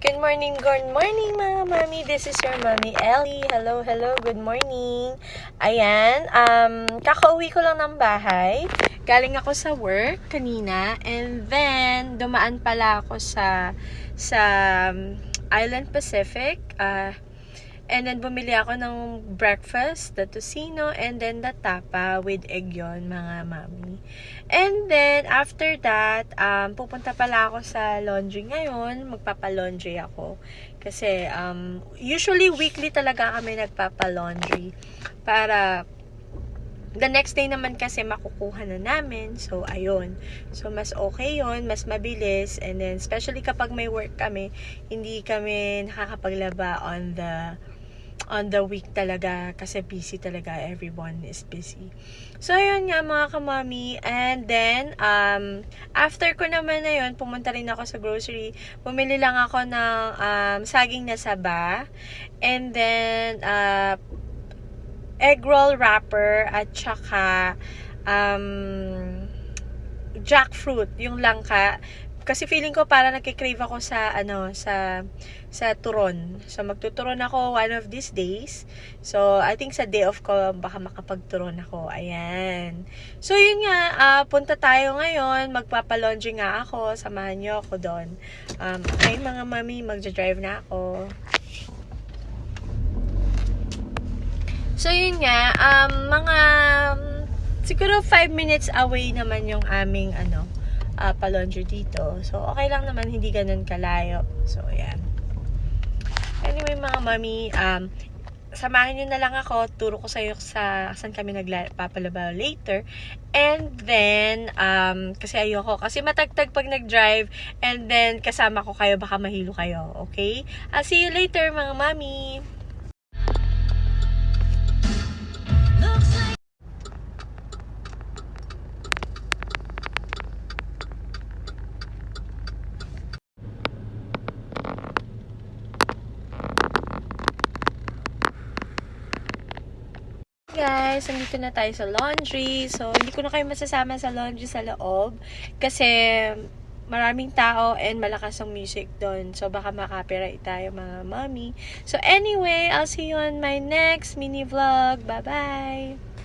Good morning mga mami. This is your mommy Ellie. Hello, good morning. Ayan, kakauwi ko lang ng bahay. Galing ako sa work kanina and then dumaan pala ako sa Island Pacific. And then bumili ako ng breakfast, the tocino, and then the tapa with egg yon mga mami. And then after that, pupunta pala ako sa laundry ngayon. Magpapa-laundry ako. Kasi usually weekly talaga kami nagpapa-laundry. Para the next day naman kasi makukuha na namin. So, ayun. So, mas okay yon, mas mabilis. And then, especially kapag may work kami, hindi kami nakakapaglaba on the week talaga kasi busy talaga, everyone is busy. So ayun nga mga kamami, and then after ko naman na yun, pumunta rin ako sa grocery. Bumili lang ako ng saging na saba, and then egg roll wrapper at saka jackfruit, yung langka. Kasi feeling ko para nagki-crave ako sa turon. So magtuturon ako one of these days. So I think sa day off ko baka makapagturon ako. Ayan. So yun nga, punta tayo ngayon, magpapa-laundry nga ako. Samahan niyo ako doon. Ay mga mami, magja-drive na ako. So yun nga, mga siguro 5 minutes away naman yung aming pa-laundry dito. So, okay lang naman, hindi ganun kalayo. So, ayan. Anyway, mga mami, samahan nyo na lang ako. Turo ko sa'yo saan kami nagpapalaba later. And then, kasi ayoko. Kasi matagtag pag nag-drive. And then, kasama ko kayo, baka mahilo kayo. Okay? I'll see you later, mga mami. Guys, nandito na tayo sa laundry. So, hindi ko na kayo masasama sa laundry sa loob kasi maraming tao and malakas ang music doon. So, baka makapiright tayo mga mami. So, anyway, I'll see you on my next mini vlog. Bye-bye!